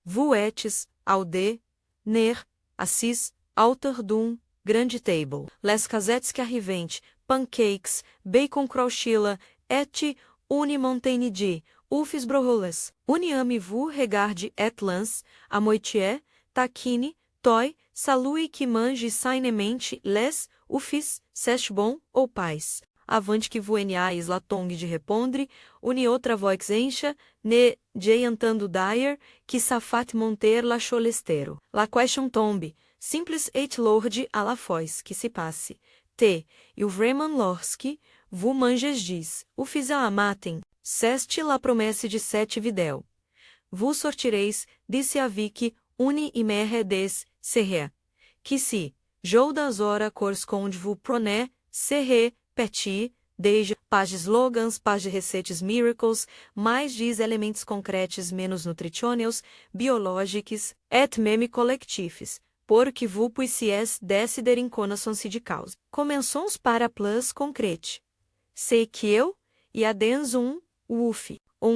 Vuetes, Alde, Ner, Assis, Alter Dum, Grande Table, Les Casettes que arrivente, Pancakes, Bacon Crouchilla, Et, Uni Montagne de, Ufis Broholes, Uniame vous regarde et lance, Amoitié, Taquine, Toi, Salui que mange sainemente, Les, Ufis, Sesh bon, ou paz. Avante que vueniais la tongue de repondre, uni outra voix encha, ne, jeiantando dire, que safat monter la cholestero. La question tombe, simples et lorde à la fois que se passe. T, e o Vreman Lorski, vous manges diz, o fis a matem, ceste la promesse de sete videl. Vous sortireis, disse a Vicky, uni e merre des, serre. Que se, joudas ora corresponde vous prenez, serre, petit, desde, page slogans, page receites miracles, mais diz elementos concretos menos nutritionals, biológicos, et meme collectifs, porque vous puissiez decider in connaissance de causa. Començons para plus concrete. Sei que eu, e adens uf,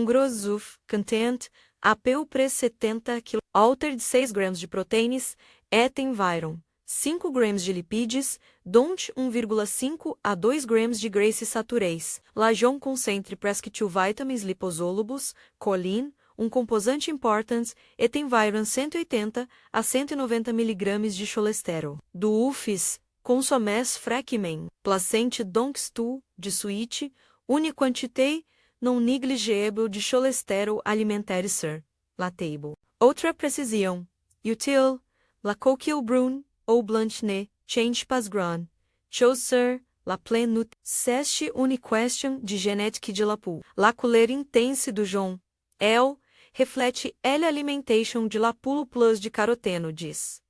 grosuf, content, apeu pre 70 kg, alter de 6 gramas de proteínas, et environ. 5 gramas de lipídios, dont 1,5 a 2 gramas de grace saturais. Lajon concentre presque 2 vitamins liposólubos, colin, composante importante, et environ 180 a 190 mg de cholesterol. Do UFIS, consommes fréquemment, placente donc stu, de suite, une quantité non négligeable de cholesterol alimentaire sur la table. Outra précision, utile, la coquille brune, ou blanche-nez, change pas grand, chose sur la pleine nut, c'est une question de génétique de la poule. La couleur intense do John, elle, reflete L-alimentation de la poule plus de caroteno diz.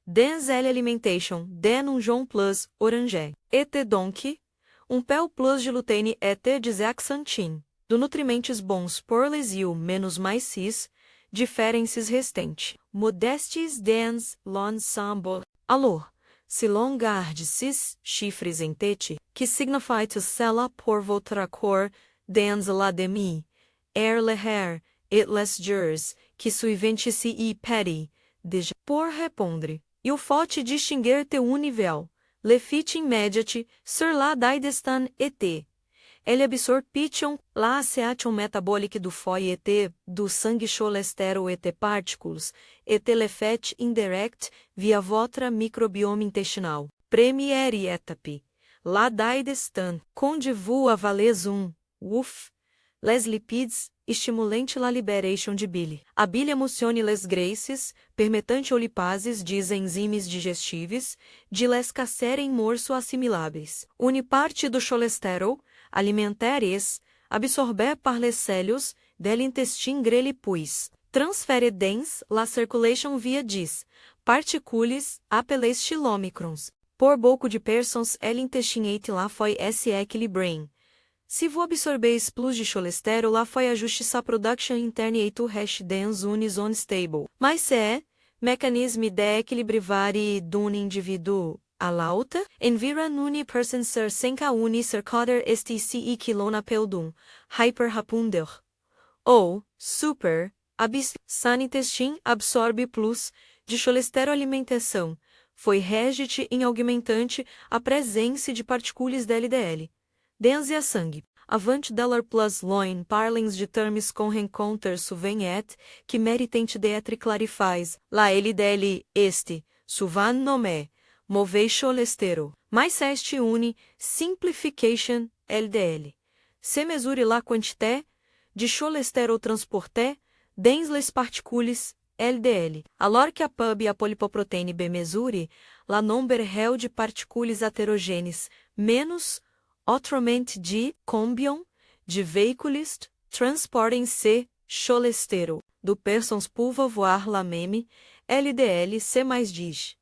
Dans L-alimentation, den John plus orange. Et donc, pel plus de luteine et de zeaxanthin. Do nutrimentes bons por lesio menos mais cis, diferences restante. Modestes dans l'ensemble. Alors, si l'on garde six chiffres en tête, que signifie tout cela pour votre corps, dans la demi, le hair, et les jours, que suivent se y petit, déjà. Pour répondre, il faut distinguer un nível, le fit immédiat, sur la daidestan et ele absorption, la action métabolique du foie et do sangue cholesterol et partículas, et l'effet indirect via votre microbiome intestinal. Première étape, la daidestan, conde vous avales uf, les lipides, estimulante la liberation de bile. A bile emocione les graisses, permetante ou lipases diz enzimes digestíveis, de les caserem morso assimiláveis. Une parte do cholesterol, alimentaires, absorber par les cellules, de l'intestin grêle puis, transfere dens la circulation via dis, particules, appelés chilomicrons. Por beaucoup de persons l'intestin et la foi se équilibrem. Se vous absorbeis plus de cholesterol, la foi ajuste sa production interne et tout hash dens une zone stable. Mas se mecanisme de equilibrar d'un indivíduo a l'autre, environ une person sur 5 a une circuiter STCI kilona peldum, hyperrapunder. Ou, super, san intestin absorbe plus de cholesterol alimentação, foi regite em aumentante a presença de partículas de LDL. Dens e a sangue. Avante dollar plus loin parlings de termes com rencontre souvent et, que meritente de être clarifies, la LDL este, souvent nommé, mauvais cholesterol. Mais este une, simplification, LDL. Se mesure la quantité de cholesterol transporté, dens les particules, LDL. Alors que a pub e a polipoproteína B mesure, la nombre réel de partículas heterogêneas, menos, autrement de combien de veículos transportem-se cholesterol, do persons pour voir la même, LDL C mais diz.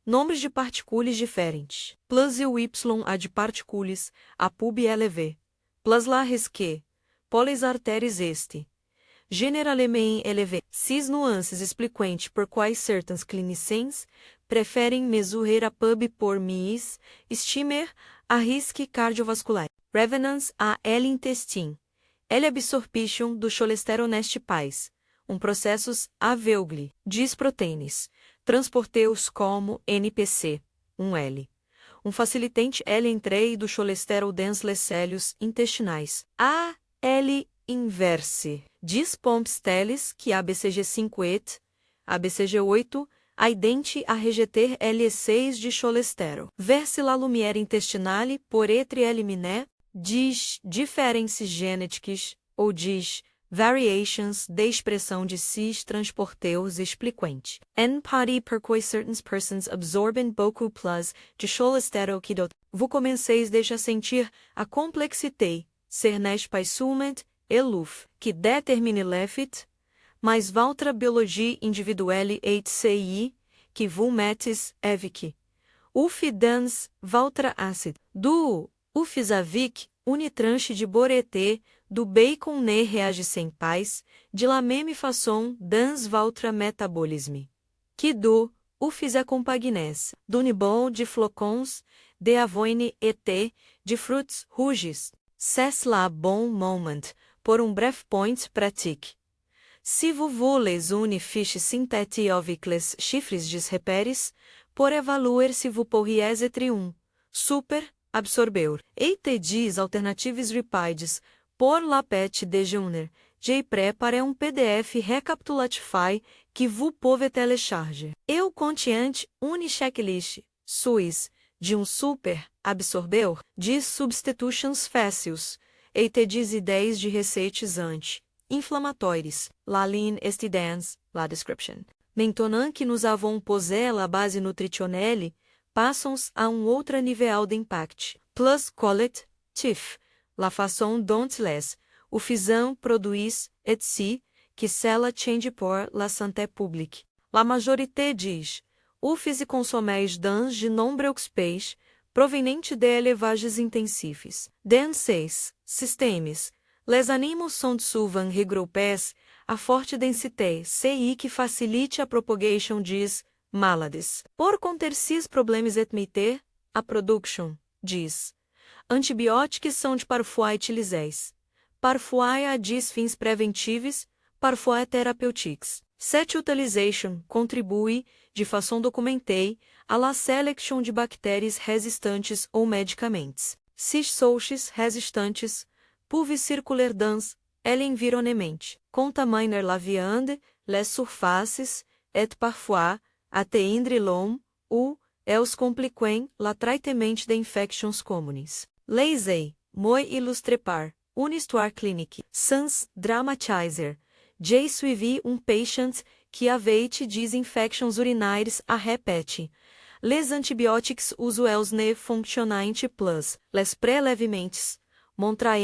Nomes de partículas diferentes. Plus e o Y a de partículas, a pub LV. Plus la risque, polis artérias este. Generalmente LV. Cis nuances expliquente por quais certains cliniciens preferem mesurer a pub por mis, estimer a risque cardiovascular. Revenance a L-intestine. L-absorption do cholesterol neste pais. processos aveugli, diz proteínas, transporteus como NPC, 1L. Facilitante L entrei do cholesterol dense célios intestinais. A L inverse. Diz Pompes teles que ABCG5 ABCG8, aidente a rejeter L6 de cholesterol. Verse la lumière intestinale por etre eliminé, diz diferenças genéticas, ou diz variations de expressão de cis transporteus expliquente. En partie perquoi certaines personnes absorbem beaucoup plus de cholesterol que d'autres. Vous comenceis deixa sentir a complexité, ser n'est pas seulement et l'ouf, que détermine l'effet, mas valtra biologie individuelle et CI, que vous mettez avec. Uf dans valtra acid. Do ufis avec unitranche de borete, do bacon ne reage sem paz, de la même façon dans valtra metabolisme. Que do ufis accompagnes, d'unibon de flocons, de avoine et de fruits rouges. C'est la bon moment, pour bref point pratique. Si vous voulez une fiche synthétique avec les chiffres des repères, pour évaluer si vous pourriez être super absorbeur. Et diz alternativas rapides, por la pet de Junior, J prepare PDF recapitulatif que vous pouvez télécharger. Eu contiante une checklist suis de super absorbeur de substitutions fáceis, e diz ideias de receitas anti-inflamatórias. La ligne estidens, la description. Maintenant que nous avons posé la base nutritionnelle, passons a outro nível de impact. Plus collectif, la façon dont les, o fisant produis et si, que cela change pour la santé publique. La majorité diz, o fisi consommeis dans de nombreux pays, provenientes de élevages intensifs. Dans ces systemes, les animaux sont souvent regroupés a forte densité CI que facilite a propagation des maladies. Por conter cis problemas et a production, diz. Antibióticos são de parfois utilisés. Parfois a des fins preventivos, parfois therapeutiques. Cette utilisation contribui, de façon documentée, à la selection de bactérias resistantes ou medicamentos. Cis souches resistantes, peuvent circuler dans l'environnement, contaminer la viande, les surfaces, et parfois, atteindre l'homme, ou, els compliquent la traitement d'infections communes. Laissez, moi illustrer par, une histoire clinique, sans dramatizer. J'ai suivi patient qui avait des infections urinaires à répéter. Les antibiotiques usuels ne fonctionnent plus, les prélèvements, montrant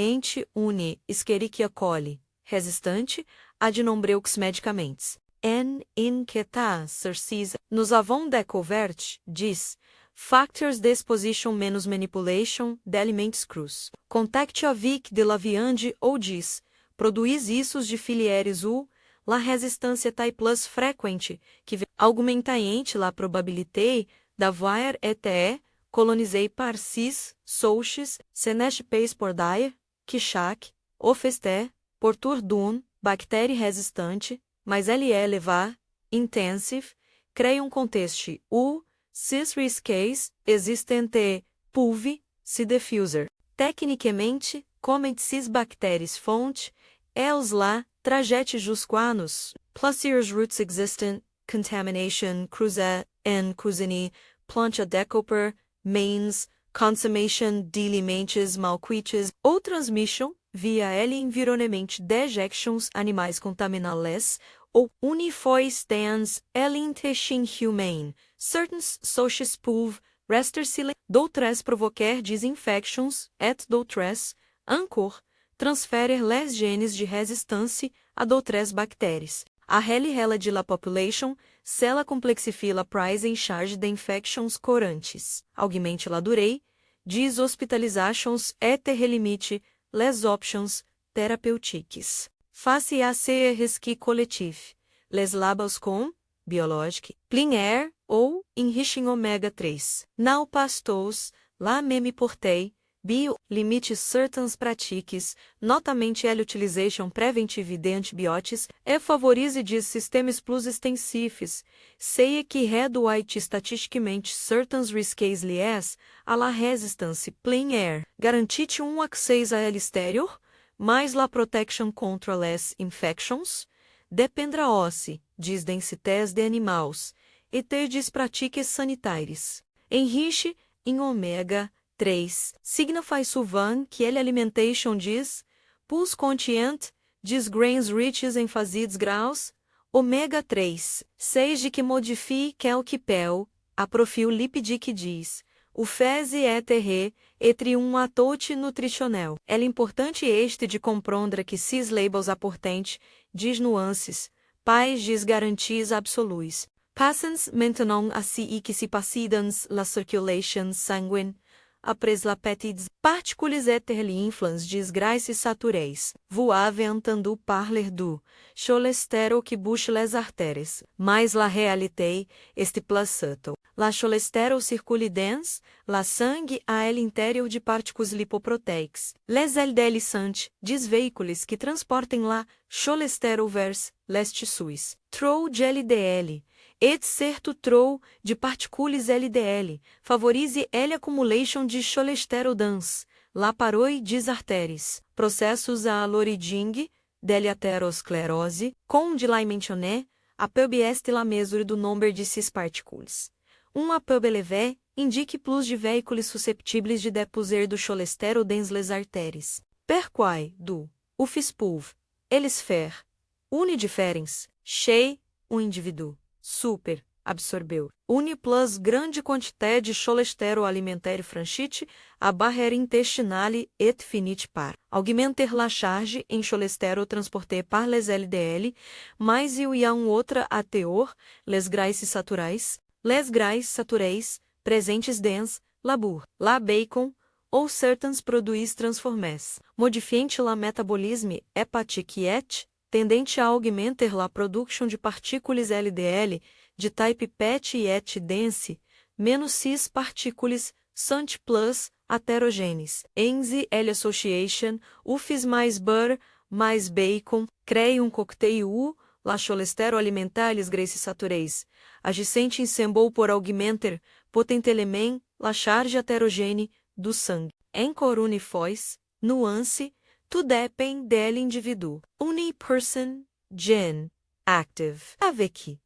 une Escherichia coli, resistante a de nombreux medicamentos. En inquiétant sursis, nous avons découvert, diz, factors d'exposition menos manipulation d'aliments crus. Contacte avec de la viande ou diz, produis issos de filières ou, la resistência tai plus frequente, que augmentant la probabilité d'avoir été colonisé par cis, souches, senesh pais por daer, que chaque, ofeste, por turdun, bactéria resistante, mas ele levar, intensive, cria contexto u, cis risques, existente, pulve, se diffuser. Tecnicamente, como cis bactérias fonte, els lá, trajetos jusquanos, plusieurs routes existent, contamination, cruza, en cuisine, plancha decoper, mains, consummation d'alimentos malcuites, ou transmission, via environnement dejections animais contaminales, ou unifois dans l'intestine humain, certains souches peuvent rester d'autres provoquer desinfections, et d'autres, encore, transferir les genes de resistência a d'autres bactérias. A rela de la population, cela complexifie la prise en charge de infections courantes, augmente la durée, des hospitalizations et relimite les options thérapeutiques. Face à ces risques collectifs, les labels com, biologique, clean air ou enriching ômega 3. Não pastos, la même portée, Bio limite certain pratiques, notamente L utilization preventive de antibiotics, e favorise diz sistemas plus extensifs, sei que reduite estatisticamente certain risques liés à la resistance plein air, garantite um access a L exterior, mais la protection contra les infections, dependra ossi, diz densités de animals, e ter diz pratiques sanitaires. Enriche, em ômega 3, significa souvent que ele alimentation diz, plus contient, diz grains riches em fazidos graus, ômega 3, 6 de que modifie quelque peu, a profil lipidique diz, o feze é terre, etre um atoute nutricional. É importante este de compreender que cis labels aportente, diz nuances, pais diz garantias absolues. Passens maintenant assi que se passidans la circulation sanguine, apres la petites particules inflans diz graces satureis, vous avez entendu parler du cholestérol qui bouche les artères, mais la réalité est plus subtle. La cholestérol circule dans la sangue à l'intérieur de partículas lipoproteicas. Les LDL sont diz veículos que transportem la cholestérol vers les tissus. Trop de LDL. Et certo trop de partículas LDL favorise l'accumulation de cholestérol dans la paroi des artères. Processos à l'origine de l'athérosclerose, com de la mentionné, a pub est la mesure du nombre de cis partículas. A pub élevé indique plus de veículos susceptíveis de déposer do cholestérol dans les artères. Per quai, do, o fispulv, eles fer, une difference, chez, um indivíduo. Super, absorbeu. Une plus grande quantité de cholestérol alimentaire franchite a barrière intestinale et finit par augmenter la charge en cholestérol transporté par les LDL, mais il y a outra a teor, les graisses saturais, les graisses saturais, presentes dans labur, la bacon, ou certains produits transformés, modifiante la metabolisme hépatique et tendente a augmenter la production de partículas LDL de type PET et dense, menos cis partículas sunt plus heterogenes. Enzy L association, UFIS mais butter, mais bacon, crée cocktail U, la cholestérol alimentar les graisses saturais, agissente em symbol por augmenter, potentelement, la charge heterogène do sangue. Em corunifois, nuance, to depend del indivíduo. Une person, gen, active. Avec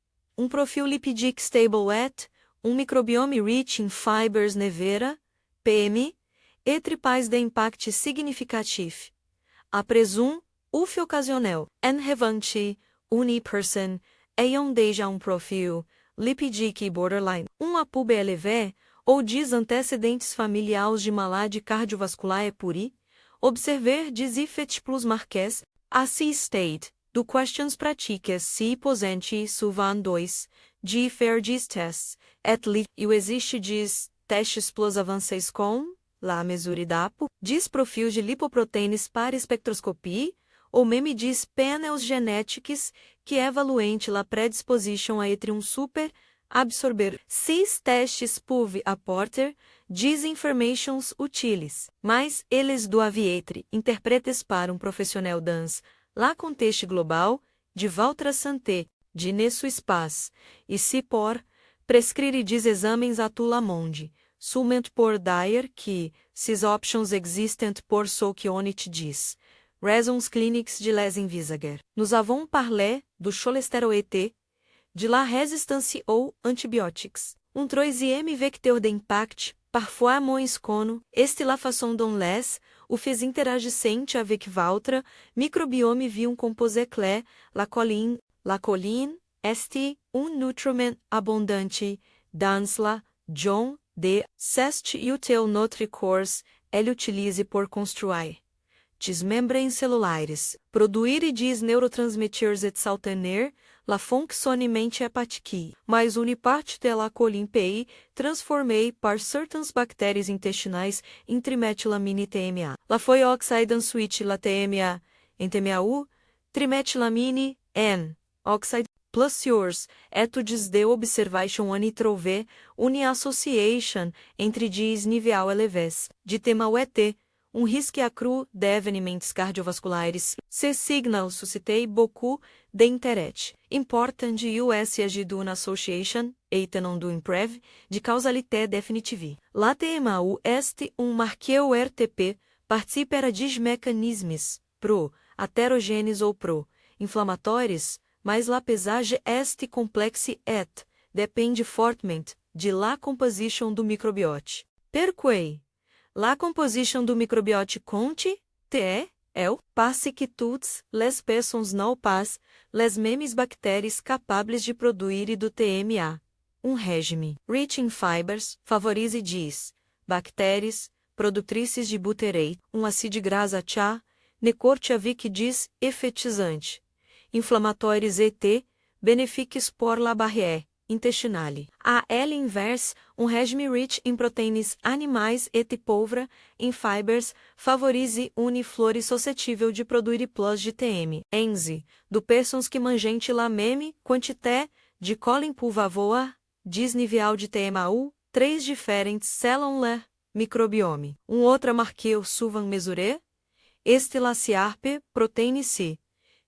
profil lipidique stable et, microbiome rich in fibers nevera, PM, et tripais de impact significatif. Après uf occasionnel, en revanche, une person, ayant déjà profil lipidique borderline, apub élevé, ou diz antecedentes familiares de maladie cardiovasculaire puri, observer diz effet plus marques, assi state, do questions pratiques si posente suvan 2, de fer diz tests, et li, e o existe diz testes plus avances com, la mesure d'apo, diz profil de lipoproteínas para espectroscopia, ou meme diz panels genéticos, que evaluente la predisposition a etre super, absorber. Cis testes puv apporter, diz informations utiles, mas eles do avietre interpretes para profissional dans la contexte global, de Valtra Santé, de Nesso Espace, e se por, prescrire diz examens a tu la monde, summent por dire que, cis options existent por so que onit diz. Raisons cliniques de les envisager. Nous avons parlé do cholestérol ET, de la resistance ou antibiotics. Troisième vecteur d'impact, parfois moins connu, est la façon dont les, o fez interagissent avec votre microbiome via composé clé, la choline est nutriment abondante, dans la John de cest util notre corps, elle utilise pour construire. Membranes celulares, produire diz neurotransmitters et saltener, la fonctionnement hépatique, mais une parte de la choline PI transformée par certaines bactéries intestinais em trimetylamine TMA. La foi oxide switch la TMA, em TMAU, trimetylamine N, oxide, plus yours, études de observation and trouver une association entre des niveaux élevés de tema UET, risque accru d'événements cardiovasculaires. Ce signal suscitei beaucoup d'intérêt. Important usage d'une association, étant do improve, de causalité définitive. La TMAU est marqueur RTP, participa des mecanismes, pro-aterogênes ou pro-inflamatórios, mas la pesage est complexe et depende fortemente de la composition do microbiote. Perquei, la composition do microbiote conte, parce que toutes les personnes n'ont pas les mêmes bactéries capables de produzir do TMA. Régime rich in fibers favorise diz bactérias produtrices de butyrate, acide grasa chá, necorte avic diz efetizante. Inflamatórios ET, benefiques por la barrière intestinale. A L inverse, régime rich in proteínas animais et pauvre in fibers, favorise une flore suscetível de produzir plus de TM. Enze, do persons que mangente la même quantité de colin pulvavoa, disnivial de TMAU, 3 diferentes selon le microbiome. Outra marqueur souvent mesuré, este la CRP proteine C.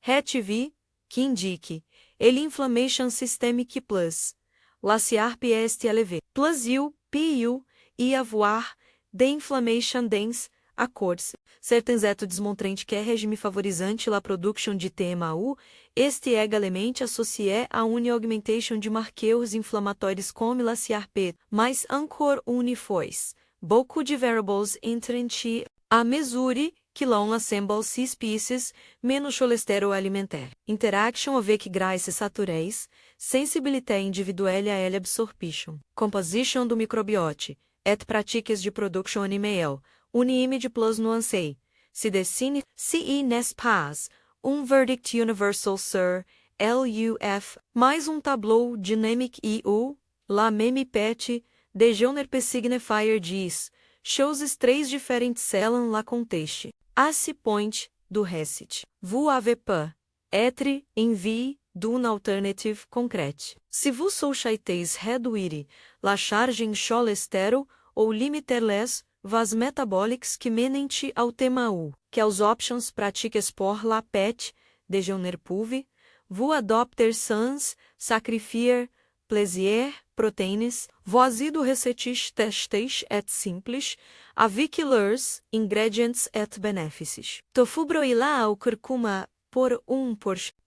Het-V, que indique l'inflammation systemic plus. La CRP est élevée. Plus U, PU, e avoir de inflammation dense, accords. Certains études montrent que régime favorisante la production de TMAU, este également associé a une augmentation de marqueurs inflamatórios comme la CRP, mas encore une fois, beaucoup de variables entrent à mesure que l'on assemble six pieces, menos cholesterol alimentaire. Interaction avec graisses saturées, sensibilité individuelle à l'absorption. Composition do microbiote, et pratiques de production animal, image plus nuancée. Se dessine, se n'est pas, verdict universal sur LUF, mais tableau dynamique EU, la même pet, de genre signifier diz, choses três diferentes selon la contexte. A ce point, do recit. Vous avez pas, être, envie, d'une alternative concrète. Se vous souhaites réduire la charge en cholesterol ou limiter les vas metaboliques que menent ao TMAU, que as options pratiques por la PET, de genre pulve, vous adopter sans sacrifier plaisir, proteínas, voici do recetis testes et simples, avec leurs ingredients et benefícios. Tofu broilá ao curcuma por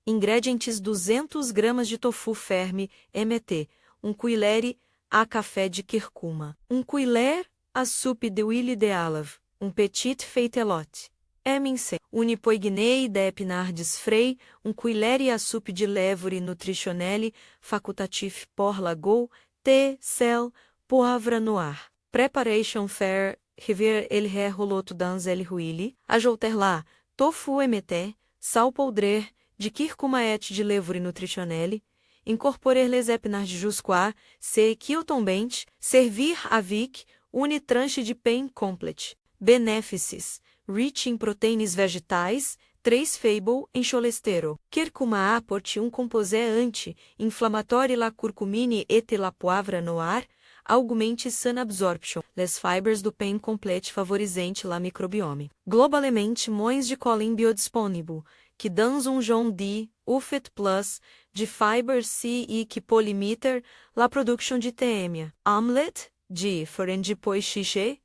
ingredientes 200 gramas de tofu ferme, MT, cuilher a café de curcuma, cuilher a soupe de huile de olive, petit feitelote. MNC, poignée d'épinards frais, cuilher a soupe de levure nutritionnelle, facultatif por lago, thé, sel, poivre noir. Preparation faire, rever el roloto dans el huile, ajouter lá, tofu MT, sal poudre, de curcuma et de levure nutritionnelle, incorporer les épinards jusqu'à ce qu'ils tombent, servir avec une tranche de pain complète. Benefícios. Rich in proteínas vegetais, 3 fable em cholesterol. Curcuma apporte composé anti-inflamatório la curcumine et la poivre noir, augmente sun absorption. Les fibers do pain complete favorisante la microbiome. Globalmente moins de colin biodisponible, que dans jaune de UFET plus, de fiber C e que polimiter la production de TMA. Omelette, de forende depois xixi,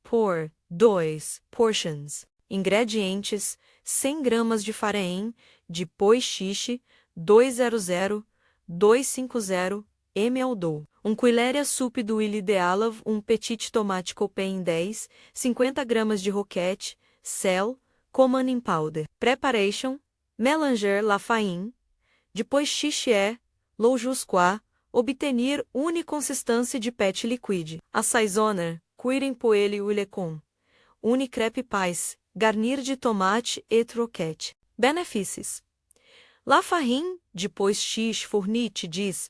por 2 portions. Ingredientes: 100 gramas de farinha, de pois-chiche, 200-250 ml. Colher soupe d'huile de olive, petit tomate coupé em 10, 50 gramas de roquette, sel, common in powder. Preparation: mélanger la farine, depois xixi, l'eau jusqu'à obtenir une consistância de pet liquide. Assaisonner, cuire em poêle huile com une crêpe pais, garnir de tomate et roquette. Benefícios: la farine, depois X fournit diz,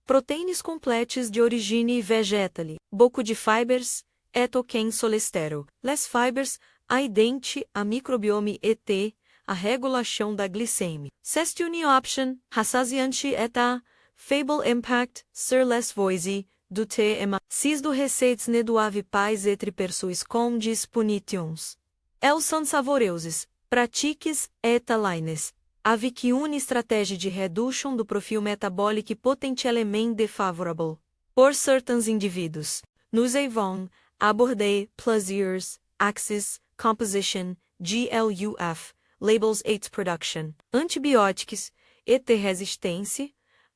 proteínas completas de origine vegetale, beaucoup de fibers, et aucun cholesterol. Les fibers, aident a microbiome et a regulação da glicemia. Sestune option, rassasiante eta, fable impact, sur les voies, do tema, cis do receites ne doivent pas être perçus comme des punitions. Elles sont savoreuses, pratiques et lines. Avec une estratégia de redução do perfil metabólico potentiellement défavorable. Por certains indivíduos, nous avons abordé plaisirs, axis, composition, GLUF, labels 8 production, antibióticos, et resistência,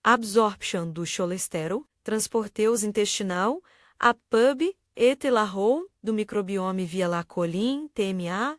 absorption do cholesterol, transporteus intestinal, a pub, et la role, do microbiome via la colline, TMA,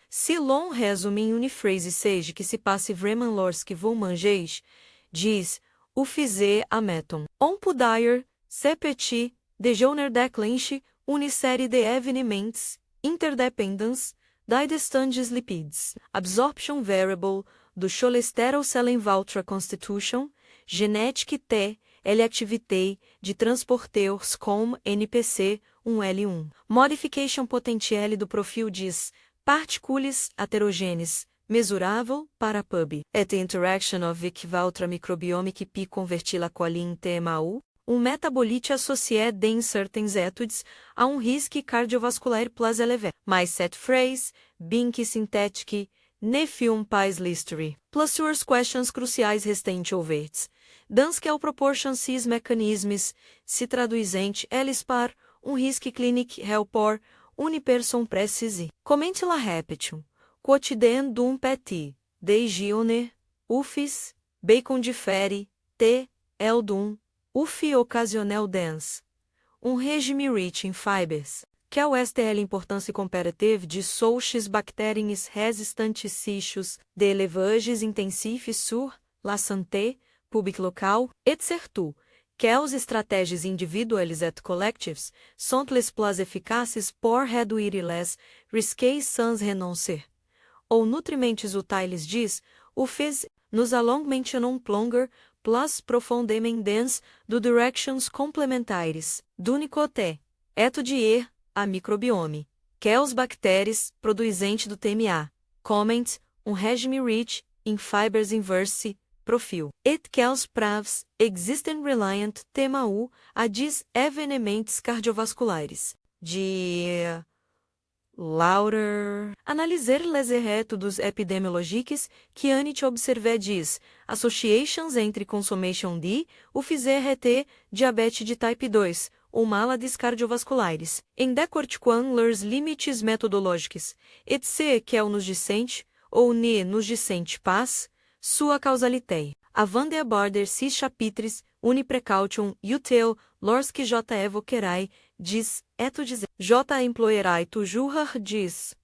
si l'on résume em une phrase seja que se passe vraiment lorsque vous mangez, diz, o fizer a meton. On peut dire, c'est petit, déjeuner déclenche, une série de événements, interdependents, die distantes lipids, absorption variable, do cholesterol selon votre constitution, génétique T, L-activité, de transporteurs comme NPC, 1L1. Modification potentielle do profil diz, partículas heterogêneas, mesurável para pub. Et interaction avec votre microbiome qui peut convertir la colline TMAU, metabolite associé dans certaines études a risque cardiovasculaire plus élevé. Mais cette phrase, bien que sintétique, ne film pas l'history. Plusieurs questions cruciais restantes ouvertes. Dans quelle proportion ces mécanismes se traduisent eles par risque clinique pour une personne précise. Comente la répétition. Quotidien d'un petit déjeuner, ufis, bacon difere, t, eldum, ufi occasionnel dans. Régime rich in fibers. Quelle est l'importance comparative de souches bactériens resistentes sichos de élevages intensifs sur la santé publique locale, et surtout, quelles estratégias individuelles et collectives sont les plus efficaces pour réduire les risques sans renoncer. Ou nutrimentes utiles diz, o fez, nous allons maintenant plonger plus profondément dans de directions complementaires. D'un côté, étudier a microbiome, quelles bactérias produisentes do TMA, comment, régime rich in fibers inverse, profil. Et quelles preuves existem reliant TMAU a des événements cardiovasculares. De Lauder. Analiser les métodos epidemiológicos que anit observé diz, associations entre consommation de, fizer diabetes de type 2, ou maladies cardiovasculares, em decorte com leurs limites metodológicos, et se que nos dicente, ou ne nos dicente pas, sua causalité. Avant de aborder ces chapitres, une precaution utile lorsque J evoquerai, diz, études, J employerai toujours diz.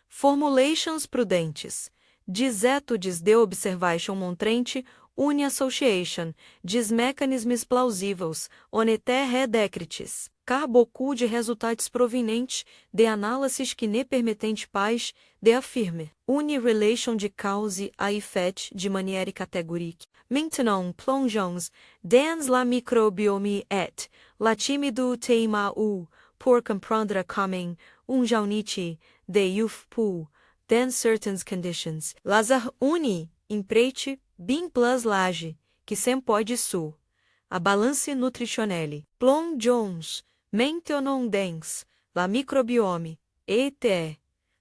Formulations prudentes. Diz études de observation montrante, une association, diz mecanismos plausíveis, onete redécrites. Car beaucoup de resultados provenientes de análises que ne permettent pas de affirmer une relation de cause à effet de manière catégorique. Maintenant plongeons dans la microbiome et la chimie du TMAU pour comprendre comment jaunite de youth pool dans certaines conditions. Lazar une empreite bem plus large que sem pode su. A balance nutritionnelle. Plongeons maintenant dans la microbiome et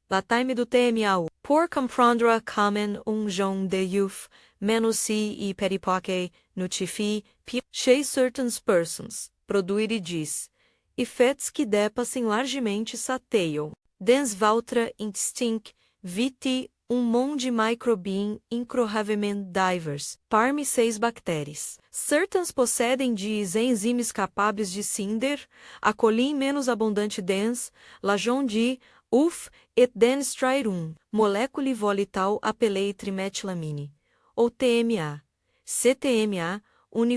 la time do TMAU pour comprendre comment jaune de youth menos si e peripoque notifie chez certaines persons, produire diz, effets que dépassem largamente sateio. Dans votre instinct, vite monde microbiome incroyavelmente divers, parmi 6 bactérias. Certains possedem diz enzimas capazes de cinder, a colline menos abundante dans, la jaune de et dans stryrum, molécule volatile appelée trimetilamine, ou TMA. CTMA,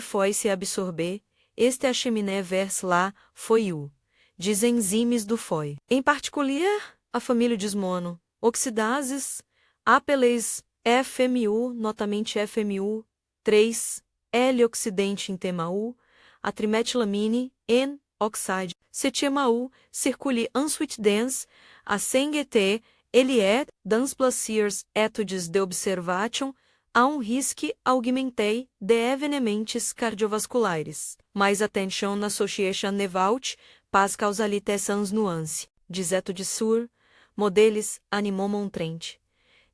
foi se absorber, este a cheminé vers la foiu, diz enzimas do foi. Em particular, a família de mono, oxidases, appelées FMU, notamente FMU, 3, L-oxidante em TMAU, a trimetilamine, N-oxide, CTMAU, circule ensuite dans, a CNGT, Ele é, dans plaisirs études de observation, a um risque augmentei de evenements cardiovasculares. Mais attention association nevaut, pas causalité sans nuance. Diz études sur, modelos, animaux montrent.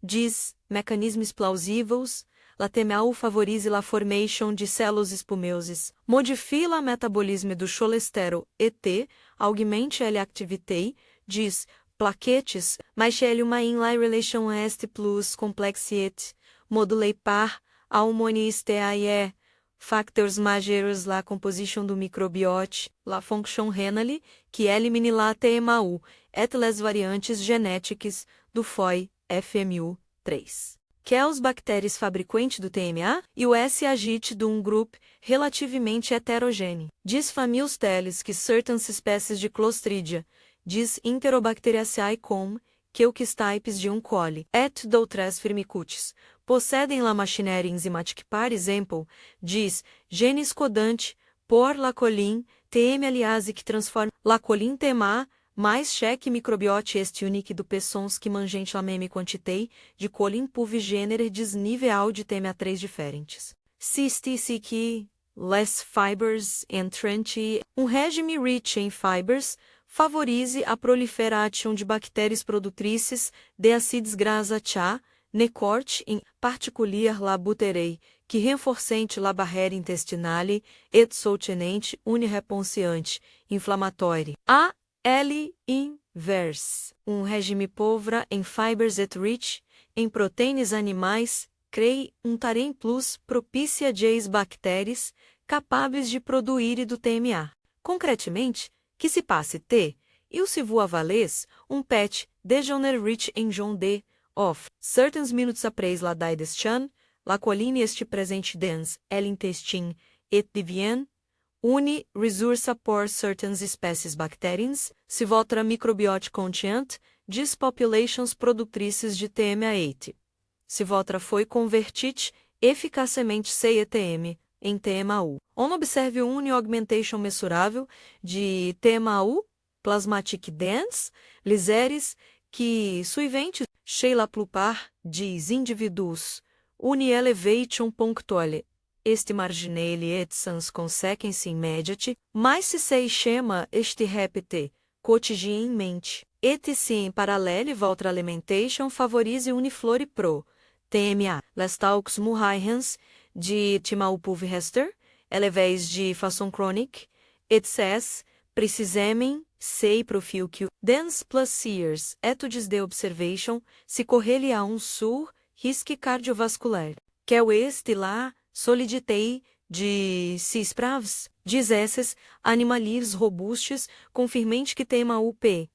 Diz, mecanismos plausíveis, la TMAU favorise la formation de células espumeuses, modifie la metabolisme do cholesterol ET, augmente la activité, diz, plaquetes, mais ele uma in la relation est plus complexiet, modulei par, harmoniste aie, factors majeurs la composition do microbiote, la fonction renale, que elimine la TMAU, et les variantes genéticas, do FOI, FMU3. Que é os bactérias fabricantes do TMA e o S-agite de um grupo relativamente heterogêneo. Diz famílias teles que certas espécies de Clostridia, diz Enterobacteriaceae com, que o types de um coli, et d'autres firmicutes, possedem la machineria enzimática par exemplo, diz, genes codante, por la colin, TM aliase que transforma la colin TMA, mais cheque microbiote este unique do persons que mangente la meme quantité, de colin puve gênero desnível de TMA3 diferentes. Cistice que, less fibers entrante, um regime rich em fibers, favorize a proliferation de bactérias produtrices de acides grasa cha, necorte em particular la butterei, que reforcente la barreira intestinale, et soutenente unireponciante, inflamatório. A L inverse, um regime povra em fibers et rich, em proteínas animais, crei um tarém plus propícia de bactérias, capazes de produzir do TMA. Concretamente, que se passe T, e o se voa valez, um pet, degener rich em John D, of, certain minutes apres la digestion, la colline este presente dans, l'intestin, et devient, une resource por certain species bacterians, se votre microbiote contient, dis populations produtrices de TMA8. Se votre foi convertit, eficazmente CETM, em TMAU. On observe une augmentation mensurável de TMAU, plasmatic dense, liseres, que suivente, chez la plupart des individus, une elevation punctuale, este marginale et sans consequence immediate, mais se chama este repete, quotidienmente. Et se em parallele votre alimentation favorise uniflore pro, TMA, les talks murraihans, de Timau pulverester, elevéis de façon chronique, etc., precisamente, sei profil que dens plus years, études de observation, se correle a um sur, risque cardiovascular, que é o este lá, soliditei, de cispravs, diz esses, animalis robustos, confirmente que tema UP.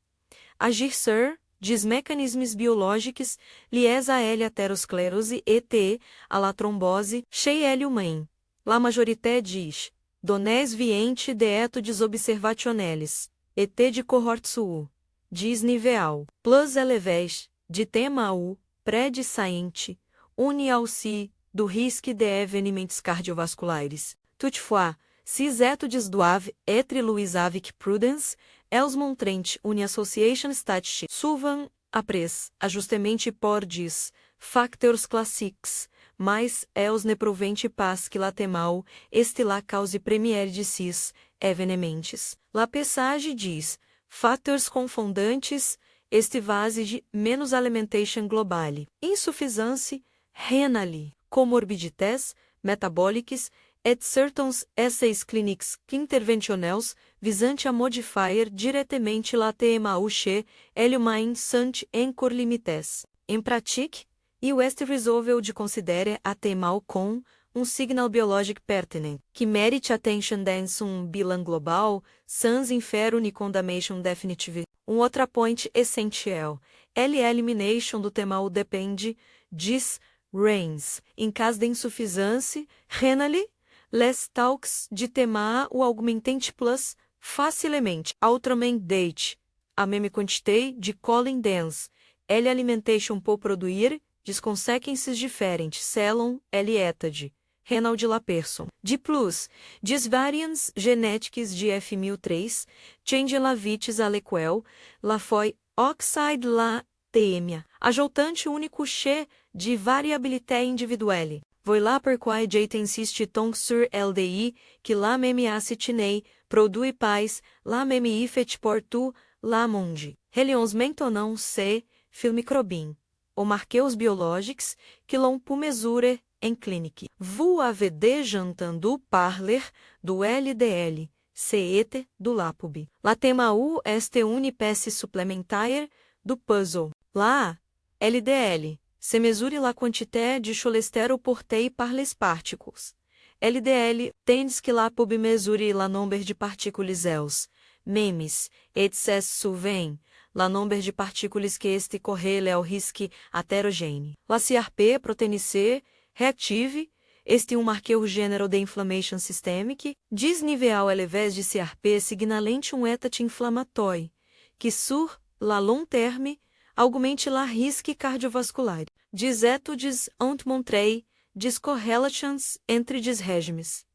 Agir sur, diz mecanismos biológicos, lies a L aterosclerose ET, a la trombose, chei L humain. La majorité diz, donés viente de études observationelles, ET de cohort SU, diz niveal, plus eleves, de tema U, pré-sainte, une ao si, do risque de evenements cardiovasculares. Toutefois, cis études doivent être luis avec prudence, els montrent une association statistique souvent apres, ajustementi por dis, factors classiques, mas els ne provente pas que la temal, este la cause première de cis, evenements. La pesage diz, factors confondantes, este vase de menos alimentation globale, insuficiência renale, comorbidités, metabólicas, et certains essays cliniques interventionels visante a modifier diretamente la TMAU chez l'humain sans encore limites. Em pratique, o este resolveu de considere a TMAU com um signal biológico pertinente, que merite attention dans um bilan global, sans infer une condamnation definitive. Outra point essential, elimination do TMAU depende, diz, Reigns, em caso de insuficiência renale, les talks de TMA ou augmentante plus, facilmente, autrement date, a meme quantité de colin dense, alimentation por produir, dis consequences diferentes, selon, etad, renal de la person. De plus, dis variants genéticas de FMU3, change la vitis alequel, la foi, oxide la TMA. Ajoutante único che de variabilité individuelle. Voilà pourquoi j'insiste tant sur LDI, que la même acetinei, produit pais, la même fait pour tout, la monde. Relions maintenant C, filmicrobin. Ou marqueus biológicos, que l'on peut mesurer em clinique. Vous avez déjà entendu parler do LDL, CET do LAPUB. La tema U este une pièce supplémentaire do puzzle. Lá, LDL, se mesure la quantité de cholestérol porté par les partícules. LDL, tandis que LAPUB mesure la nombre de partículas els, memes, etc. souvent, la nombre de partículas que este correle ao risque heterogêneo. La CRP, proteína C, reactive, este marqueur gênero de inflammation systemic, desniveal elevés de CRP signalante état inflamatório, que sur la long terme, augmente la risque cardiovascular. Des études ont montré discorrelations entre des régimes,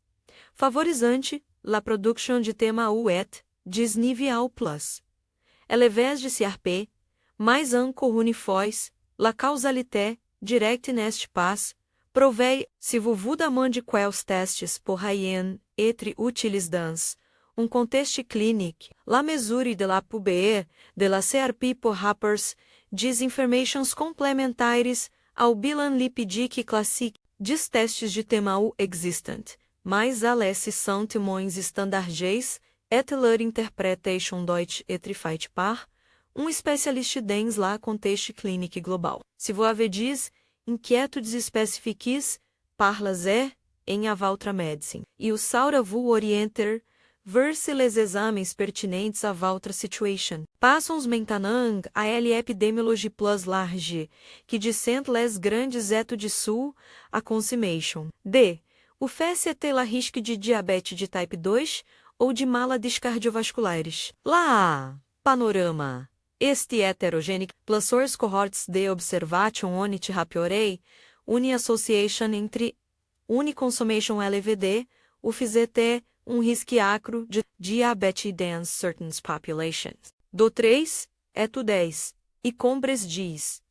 favorisante la production de tema UET, desniveal plus. Elevés de CRP, mais encore une fois, la causalité directe neste pas, provei, se vous vous demandez quels testes pour Ryan être utiles dans contexte clinique, la mesure de la PUBE, de la CRP por rappers, des informações complementares ao bilan lipidique classique, des testes de tema U existent, mais alesse sont moins standards, et leur interpretation Deutsch et fait par, especialiste dans la contexte clinique global. Se vous avez des inquietudes específicas, parlas em Avaltra Medicine. E o Saura vous orienter vers les exames pertinentes à votre situation. Passons maintenant à l'épidémiologie plus large, que descend les grandes études sur a consumption. D. O FCT la risque de diabetes de type 2 ou de maladies cardiovasculares. Lá, panorama. Este heterogênico plus source cohorts de observation on it rapiorei, une association entre consumption LVD, o FZT, risque acro de diabetes dans certain populations. Do 3, etu 10, e compres diz.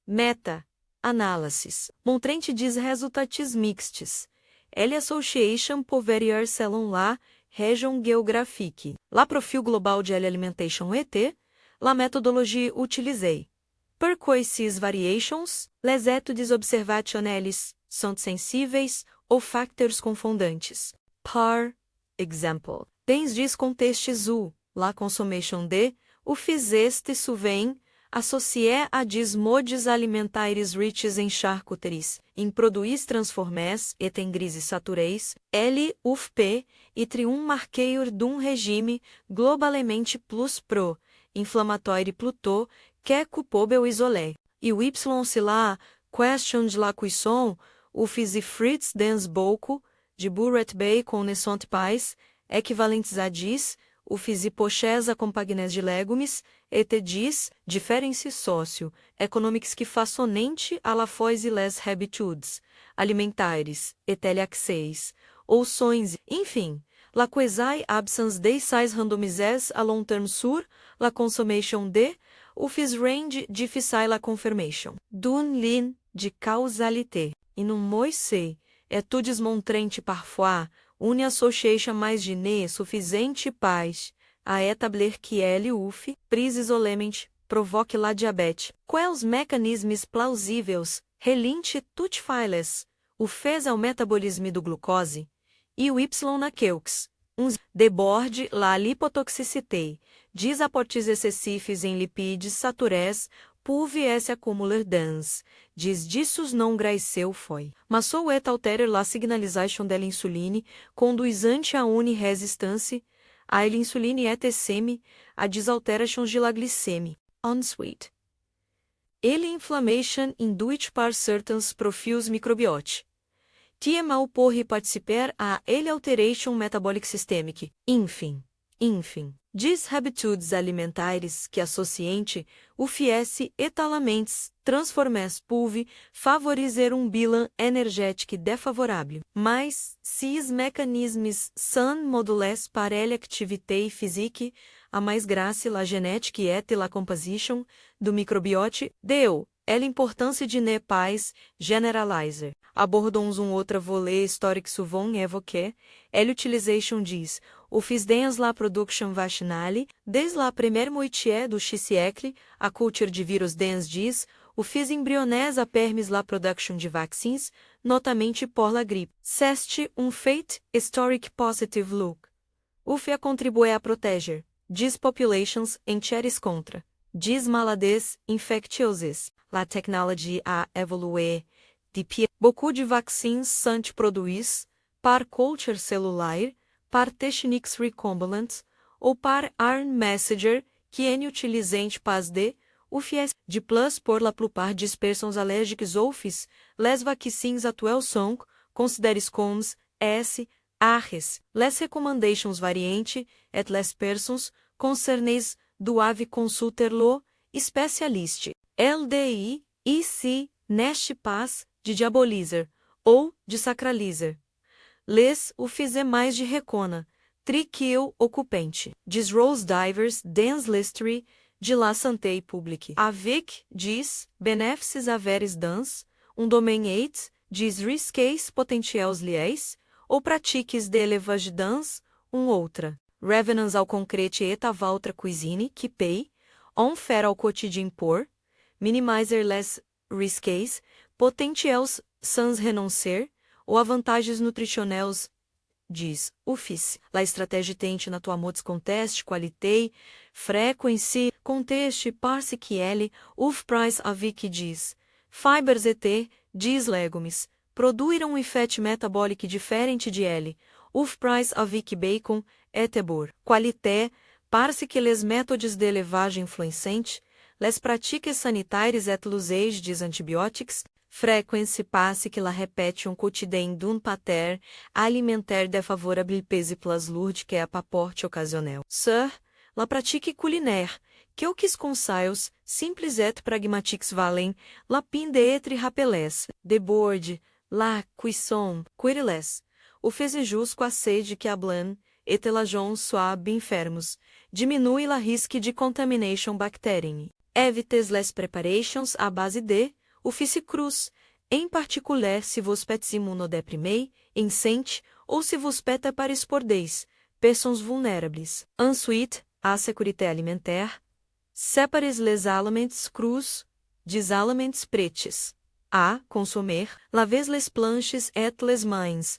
Meta, análisis. Montrente diz resultados mixtos. L association pour variar selon la region geographique. La profil global de L alimentation ET, la metodologia utilisei. Per quais variations, les études observationnelles sont sensíveis ou facteurs confondantes. Par exemple, dins des contextes où la consommation de o fizeste souvent associé a des modes alimentaires riches em charcuteries, em produits transformés et en grises saturés, L, UFP, e marqueur d'un régime globalement plus pro-inflamatoire plutôt que coupable isolé. E o Y se la question de la cuisson, o fiz frites dans beaucoup, de burret bacon ne sont pas, equivalentes a 10, o fiz pochés acompanhés de legumes, et 10, diferences socio-econômicas que façonente a la fois les habitudes alimentaires, et l'accès, ou sons, enfim, la quasi absence de sais randomisés a long terme sur, la consommation de, o fiz range difficile la confirmation. D'un lien de causalité, in un moise, études montrent parfois, une association mais gene suffisante paz, a établir que LUF, pris isolement, provoque la diabete. Quels mecanismos plausíveis, relinte tout files, o fez ao metabolismo do glucose, e o Y naqueux, deborde la lipotoxicité, des aportes excessifs em lipides saturés, pouve se acumular dans, dissus non graiceu foi. Mas sou et altere la signalisation de l'insuline, conduisante a une resistance, a l'insuline et a desalteration de la glicemie, unsweet. Ele inflammation induit par certains profils microbiote. TMA por participer a ele alteration metabolic systemic, enfim. Enfim, diz habitudes alimentares que associente, o fiesse etalaments, transformes pulve, favoriser um bilan energético défavorable. Mas, sis mecanismes san modules parelle activité physique, a mais graça la genética et la composition, do microbiote, deu, ela importância de ne pais, generalizer. Abordons outra volet historique souvent évoqué, elle utilisation diz, o fis dens la production vaccinale, des la première moitié du siècle, a culture de vírus dens diz, o fis embrionés a permis la production de vaccins, notamente por la gripe. Ceste fait historic positive look. O FIA contribui a proteger, diz populations entières contra, diz maladies infectieuses, la technologie a évolué, beaucoup de vaccins sont produits, par culture cellulaire, par techniques recombinantes, ou par RNA messenger, que en utilisent pas de, o fies, de plus pour la plupart des personnes allergiques ou fis, les vaccins actuels sont, consideres comme, arres, les recommendations variantes, et les personnes, concernées, doivent consulter lo, spécialiste, LDI, IC, neste pas, de diabolizer, ou de sacralizer. Les, o fizer mais de recona, triquil ocupante, diz Rose Divers, Dens Listery, de la santé publique. Avec, diz, benefices averes dans, domaine 8, diz risqueis potentiels liés, ou pratiques de élevage dans, outra. Revenants ao concrete et à votre cuisine, qui paye, on faire au quotidien pour, minimizer les risqueis, potentiels sans renoncer, ou avantagens nutricionais, diz, UFIS, la estratégia tente na tua modes conteste, qualité, frequency, conteste, parce que ele, uf price avec diz, fibers et, diz legumes, produíram um effet metabolic diferente de ele, uf price avec bacon, et bor, qualité, parce que les métodes de élevage influencente, les pratiques sanitaires et l'usage des antibiotiques, frequency passe que la repete quotidien d'un pater alimentaire défavorable pese plus lourd que a paporte occasionnel. Sir, la pratique culinaire, que o quis conseils, simples et pragmatiques valem, la pin de etre rappeles, de bord, la cuisson, quiriles, o fezejus com a sede que hablan, et la jon soab enfermos, diminui la risque de contamination bacterienne. Evites les preparations à base de, o cruz, em particular se vos pets imunodeprimei, incente, ou se vos peta para espordeis, persons vulnérables. Ensuite, a sécurité alimentaire, sépares les aliments crus, des aliments pretes. A. Consommer, laves les planches et les mains.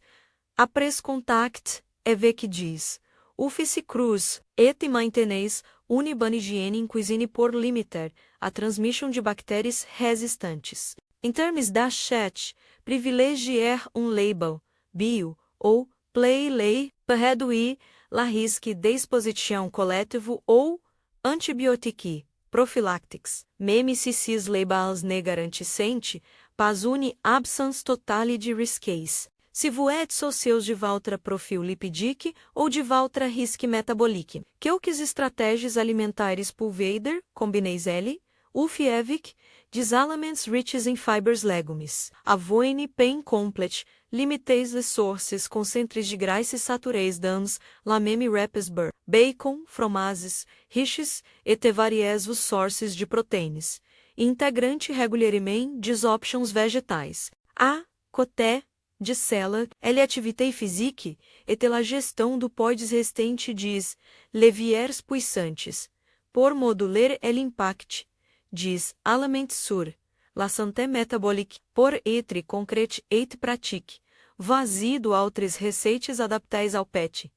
Après contact, avec diz. O cruz, et maintenez, une bonne hygiene in cuisine por limiter, a transmission de bactérias resistentes. Em termos da chat, privilegier label, bio, ou play para réduire la risque d'exposition collective ou antibiotique, prophylactics. Même si ces labels ne garantissent pas une absence totale de risques. Se vous êtes socios de votre profil lipidique ou de votre risque metabolique. Quelques estratégias alimentaires pulveider, combinez L, Ufievic, des aliments riches in fibers legumes. Avoine pain complete, limitez les sources concentres de graisses saturées dans, la même repes beurre, bacon, fromages, riches, et variés sources de proteínas. Integrante regularmente des options vegetais. A. Coté, de cela, elle activité physique, et la gestão do poids restante diz, leviers puissantes, por moduler l'impact, diz, aliments sur, la santé métabolique, por être concrète et pratique, vazio autres receites adaptais ao pet.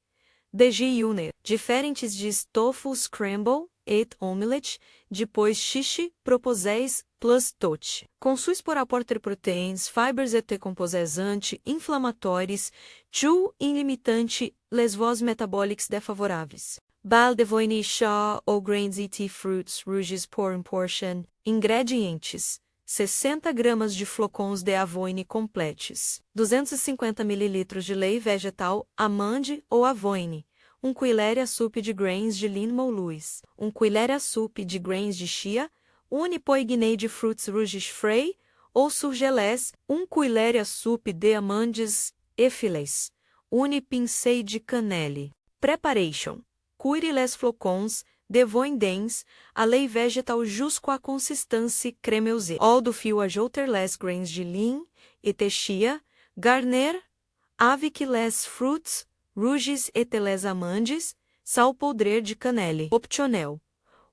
DG Unir, diferentes de tofu scramble, et omelette, depois xixi, proposeis, plus touch. Consuis por apporter proteins, fibers et composés anti-inflamatórios, tu ilimitante, les voies metabólicos defavoráveis. Bal de voine chá ou grains et fruits rouges por portion. Ingredientes: 60 gramas de flocons de avoine completes, 250 ml de lei vegetal, amande ou avoine, 1 colher a soup de grains de linmo Louis, 1 colher a soup de grains de chia, une poignée de fruits rouges frais, ou surgelés, 1 colher a soup de amandes e filets, une pincée de cannelle. Preparation. Cuire les flocons, de voindens, a lei vegetal jusqu'à consistance cremeuse. All do fio ajouter les grains de lin, et de chia, garner, avec les fruits, rouges et les amandes, sal poudre de cannelle. Optionnel.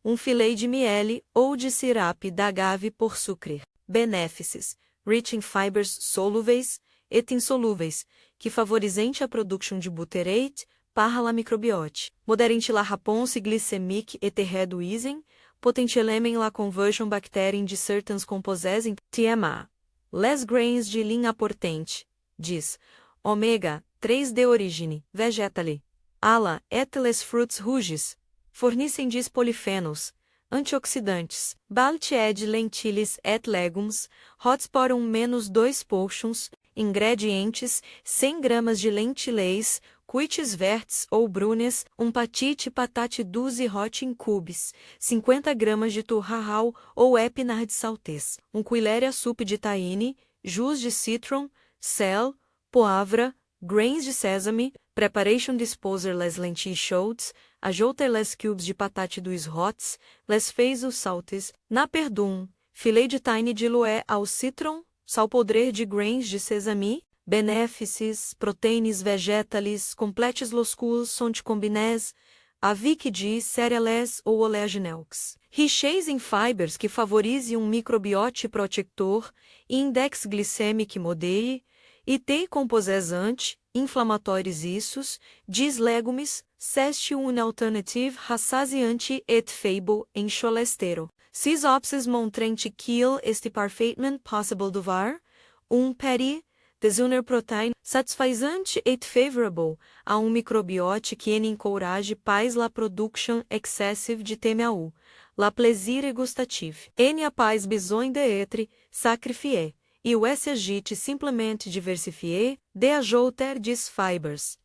1 filet de miel ou de sirape d'agave por sucre. Benefícios. Rich in fibers solúveis et insolúveis, que favorisem a produção de butyrate, par la microbiote. Moderent la réponse glycémique et réduisent, potentiellement la conversion bactérienne de certains composés in TMA. Les grains de lin apportent, diz, ômega 3 de origine vegetale. Ala et les fruits rouges, fornecem polifenos, antioxidantes, balt ed lentilles et legumes, hotspot 1-2 portions, ingredientes, 100 gramas de lentilhas, cuites vertes ou brunes, petite patate douce hot in cubes, 50 gramas de torrajal ou épinard saltés, 1 colher a soupe de tahine, jus de citron, sel, poivre, grains de sésame, preparation disposer les lentilles chaudes, ajoute les cubes de patate douce hots, les feios saltés, na perdum, filet de tahine dilué ao citron, sal poudre de grains de sésame, benefícios, proteínas vegetales, completes los cus sont combinés, avec de cereales ou oleagineux. Riches em fibers que favorisem microbiote protector, index glicêmico modere, e tem composés anti-inflamatórios issos, diz legumes, c'est une alternative rassasiante et faible em cholesterol. Ces options montrent qu'il est parfaitement possible d'avoir petit déjeuner protein satisfaisant et favorable a microbiote qui encourage pas la production excessive de TMAO, la plaisir gustatif. N'a pas besoin d'être sacrifié, e o s'agit simplement diversifier, de ajouter des fibers,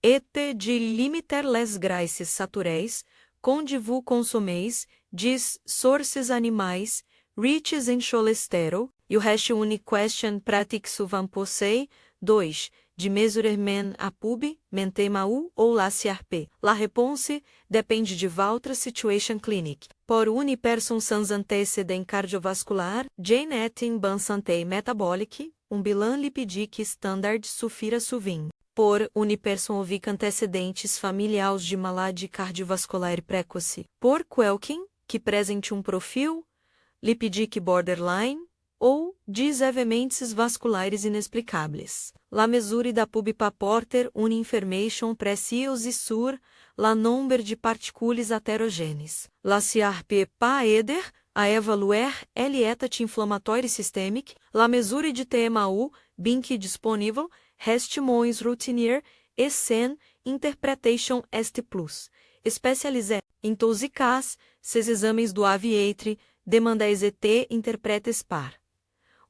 et de limiter les graisses saturées, quand vous consommez des sources animais riches em cholesterol, e o reste une question pratique souvent posée, 2. De mesurement à pub, mentemau ou la CRP. La réponse depende de votre situation clinique. Por une personne sans antécédent cardiovascular, genétique em bonne santé métabolique, bilan lipidique standard suffira souvent. Por une personne avec antecedentes familiares de maladie cardiovasculaire précoce. Por quelqu'un que presente profil lipidique borderline, ou des événements vasculares inexplicáveis. La mesure da pub porter une information précise sur la nombre de particules heterogênees. La CRP pas aider a évaluer l'état inflamatório systémique, la mesure de TMAO, bien que disponível, reste moins routinier et sans interpretation est plus. Especialisé em tous cas, ces exames do aviatre demandais et interpretes par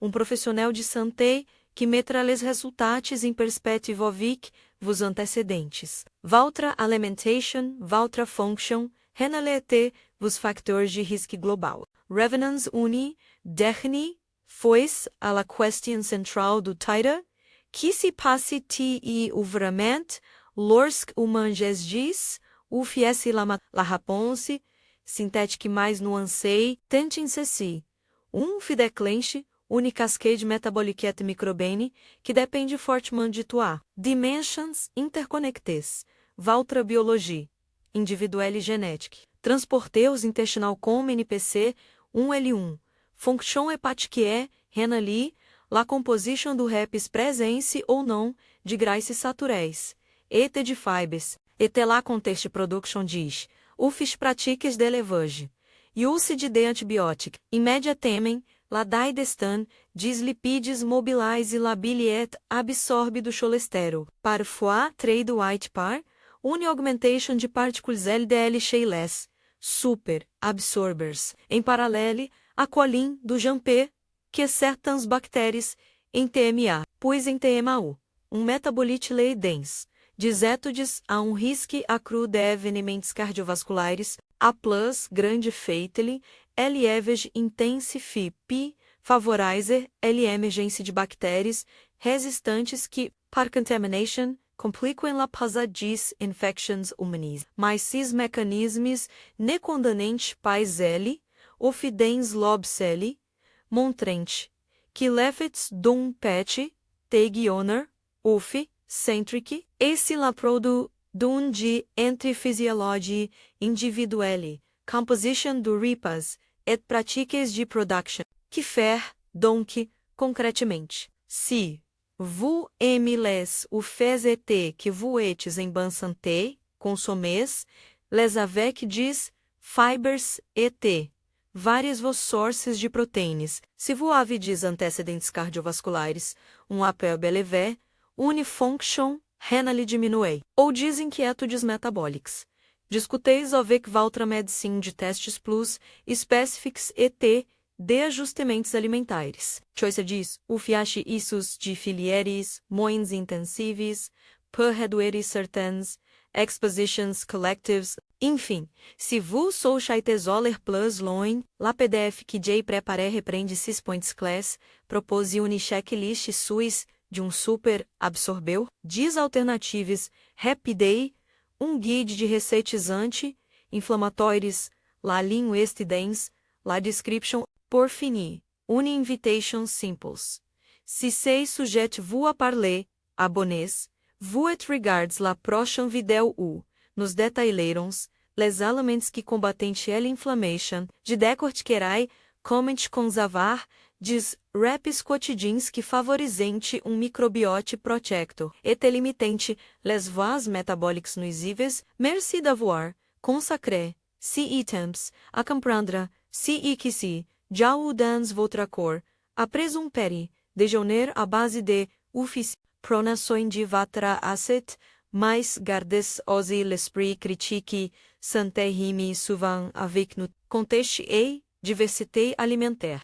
profissional de santé que metra les resultados em perspectiva avec vos antecedentes. Votre alimentation, votre fonction, renalete vos facteurs de risque global. Revenons uni, dernier, fois à la question centrale du titre, qui se passe ti ouvrament, lorsque o manges dis, ou fiesse la réponse, sintétique mais nuancée, tentem-se fideclenche, une cascade metabolique microbienne que depende fortement de toi. Dimensions interconnectées. Votre biologie. Individuelle génétique. Transporteus intestinal comme NPC 1L1. Fonction hépatique renali, la composition du repis presence ou non de graisses saturées. Et de fibres. Et la contexte production diz. Ufis pratiques de levage. Use de antibiotic. Imediatement, la destin, dis lipides mobilais e la biliet absorbe do cholesterol. Parfois, trade white par, une augmentation de partículas LDL shales, super, absorbers. Em paralelo, a colin do jampé, que certains bactérias, em TMA, pois em TMAO, metabolite lei dense, des études a um risque accru d'événements cardiovasculares, a plus grande feitele, l'evage intensifie p, favoriser l'emergência de bactérias resistentes que, par contamination, compliquem la passadis infections humanis. Mas sis mecanismes ne condanente pais ofidens lobseli, montrente, que lefets dum pet, tegioner, centric, esse la produ dun de entre physiologie individuelle, composition do ripas, et pratiques de production, que fer, donc, concretamente. Si vous aimez o faites que vous êtes en bonne santé, consommez, les avec des fibres et várias vos sources de proteínas. Se vous avez des antecedentes cardiovasculares, um appel élevé, une fonction renale diminue, ou des inquietudes metabólicas. Discuteis avec votre médecin de testes plus spécifiques et de ajustamentos alimentares. Choice diz, o fiache issus de filieres, moins intensives, per réduire certaines expositions collectives. Enfim, se vous souhaites aller plus loin, la PDF que j'ai préparé reprende 6 points class, propose une checklist suis de um super absorbeu, 10 alternativas, rapidei, um guide de receitas anti-inflamatórias, la ligne estidens, la description, por finir, une invitation simples. Si c'est sujet vous à parler, abonnez, vous et regards la prochaine vidéo où nos detalharons les éléments que combatente l'inflammation, de décortiquerai, comment conservar, des reps quotidiens que favorisente um microbiote protector, et limitante les voies metabólicas nuisíveis, merci d'avoir consacré, si items, a comprendre, si e que si, já o dans votre corps, après un peri, déjeuner à base de, ufis, pronation de votre asset, mais gardes aussi l'esprit critique, santé rime souvent avec nous, contexte et diversité alimentaire.